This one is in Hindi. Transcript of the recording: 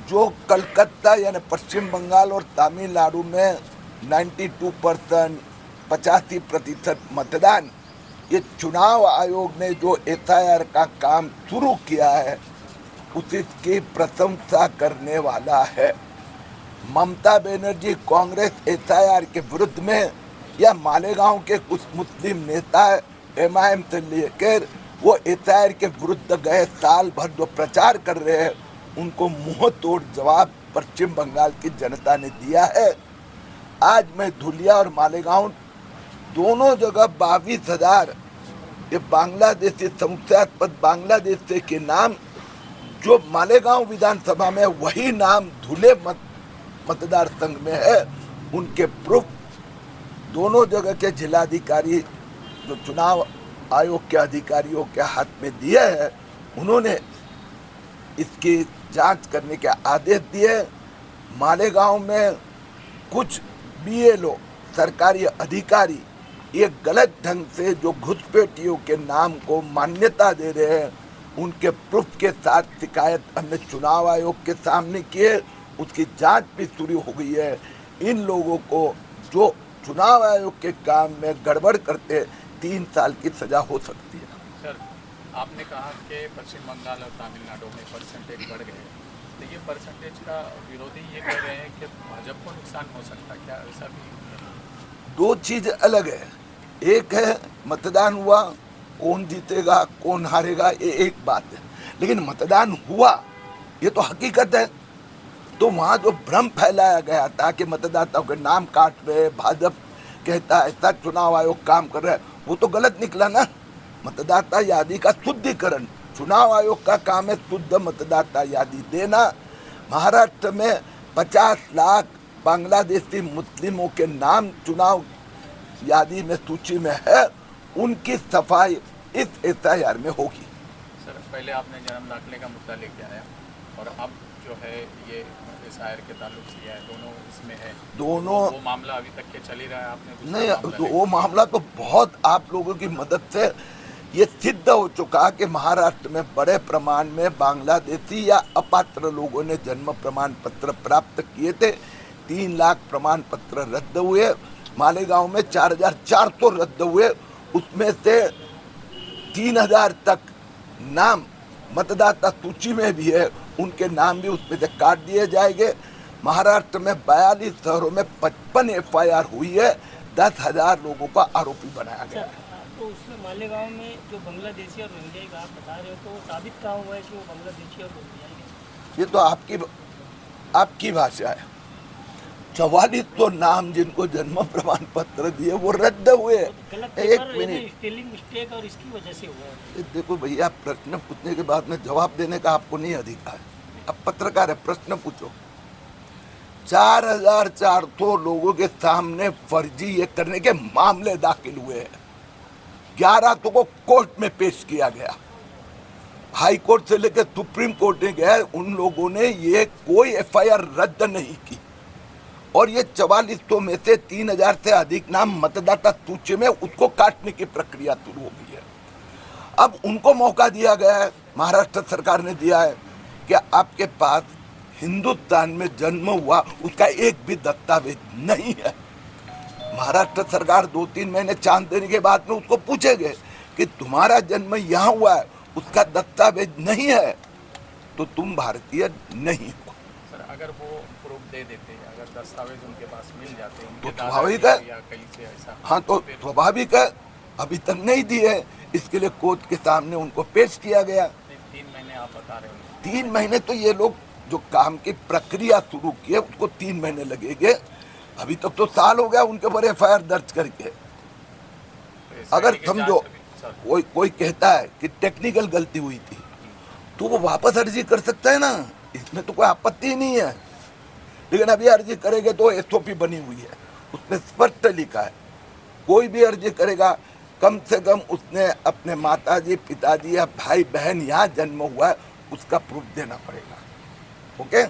जो कलकत्ता यानी पश्चिम बंगाल और तमिलनाडु में 92% 85% मतदान, ये चुनाव आयोग ने जो एसआईआर का काम शुरू किया है उसकी प्रशंसा करने वाला है। ममता बनर्जी कांग्रेस एसआईआर के विरुद्ध में या मालेगांव के कुछ मुस्लिम नेता एमआईएम से लेकर वो एसआईआर के विरुद्ध गए साल भर जो प्रचार कर रहे हैं उनको मुंह तोड़ जवाब पश्चिम बंगाल की जनता ने दिया है। आज मैं धुलिया और मालेगांव दोनों जगह 22,000 ये बांग्लादेशी संशयास्पद बांग्लादेश के नाम जो मालेगांव विधानसभा में वही नाम धुले मतदार संघ में है, उनके प्रूफ दोनों जगह के जिलाधिकारी जो चुनाव आयोग के अधिकारियों के हाथ में दिए हैं, उन्होंने इसकी जांच करने के आदेश दिए। मालेगांव में कुछ बीएलओ सरकारी अधिकारी ये गलत ढंग से जो घुसपैठियों के नाम को मान्यता दे रहे हैं, उनके प्रूफ के साथ शिकायत हमने चुनाव आयोग के सामने किए, उसकी जांच भी शुरू हो गई है। इन लोगों को जो चुनाव आयोग के काम में गड़बड़ करते 3 साल की सजा हो सकती है। सर, आपने कहा कि पश्चिम बंगाल और तमिलनाडु में परसेंटेज बढ़ गए, तो ये परसेंटेज का विरोधी ये कह रहे हैं कि भाजपा को नुकसान हो सकता है, क्या ऐसा भी? दो चीज अलग है, एक है मतदान हुआ, कौन जीतेगा कौन हारेगा ये एक बात है, लेकिन मतदान हुआ ये तो हकीकत है। तो वहाँ जो भ्रम फैलाया गया था कि मतदाताओं के नाम काट रहे, भाजपा कहता है ऐसा चुनाव आयोग काम कर रहा है, वो तो गलत निकला ना। मतदाता यादी का शुद्धिकरण चुनाव आयोग का काम है, शुद्ध मतदाता यादी देना। महाराष्ट्र में 50 लाख बांग्लादेशी मुस्लिमों के नाम चुनाव यादी में सूची में है, उनकी सफाई इस एसआईआर में होगी। सर, पहले आपने जन्म दाखिले का मुद्दा लेके आया और अब जो है ये एसआईआर के ताल्लुक से है, दोनों इसमें है, दोनों वो मामला अभी तक के चल ही रहा है। आपने नहीं, वो मामला तो बहुत आप लोगों की मदद से ये सिद्ध हो चुका कि महाराष्ट्र में बड़े प्रमाण में बांग्लादेशी या अपात्र लोगों ने जन्म प्रमाण पत्र प्राप्त किए थे। 3 लाख प्रमाण पत्र रद्द हुए, मालेगांव में 4,400 रद्द हुए, उसमें से 3,000 तक नाम मतदाता सूची में भी है, उनके नाम भी उसमें से काट दिए जाएंगे। महाराष्ट्र में 42 शहरों में 55 एफआईआर हुई है, 10,000 लोगों को आरोपी बनाया गया है। तो उसमें मालेगांव में जो बांग्लादेशी और रोहिंग्याई का आप बता रहे हो, तो वो साबित कहाँ हुआ है कि वो बांग्लादेशी और रोहिंग्याई? ये तो आपकी भाषा है। 4400 नाम जिनको जन्म प्रमाण पत्र दिए वो रद्द हुए। एक मिनट, स्पेलिंग मिस्टेक और इसकी वजह से हुआ है। देखो भैया, प्रश्न पूछने के बाद में जवाब देने का आपको नहीं अधिकार। अब पत्रकार है, प्रश्न पूछो। 4,400 लोगों के सामने फर्जी ये करने के मामले दाखिल हुए हैं। 11 को कोर्ट में पेश किया गया, हाई कोर्ट से लेकर सुप्रीम कोर्ट में गया। उन लोगों ने ये कोई एफआईआर रद्द नहीं की और ये 4400 में से 3,000 से अधिक नाम मतदाता सूची में उसको काटने की प्रक्रिया शुरू हो गई है। अब उनको मौका दिया गया है, महाराष्ट्र सरकार ने दिया है कि आपके पास हिंदुस्तान में जन्म हुआ उसका एक भी दस्तावेज नहीं है। महाराष्ट्र सरकार 2-3 महीने चांद देने के बाद में उसको पूछेंगे कि तुम्हारा जन्म यहाँ हुआ है, उसका दस्तावेज नहीं है तो तुम भारतीय नहीं हो। सर, अगर वो प्रूफ दे देते, अगर दस्तावेज उनके पास मिल जाते तो स्वाभाविक है, या कहीं से ऐसा, हाँ तो स्वाभाविक है। अभी तक नहीं दिए, इसके लिए कोर्ट के सामने उनको पेश किया गया। 3 महीने आप बता रहे हो? 3 महीने तो ये लोग जो काम की प्रक्रिया शुरू की है उसको 3 महीने लगेंगे। अभी तक तो साल हो गया उनके ऊपर एफआईआर दर्ज करके। अगर समझो कोई कहता है कि टेक्निकल गलती हुई थी तो वो वापस अर्जी कर सकता है ना, इसमें तो कोई आपत्ति ही नहीं है। लेकिन अभी अर्जी करेंगे तो एसओपी बनी हुई है, उसमें स्पष्ट लिखा है कोई भी अर्जी करेगा कम से कम उसने अपने माताजी पिताजी या भाई बहन यहाँ जन्म हुआ है उसका प्रूफ देना पड़ेगा। ओके।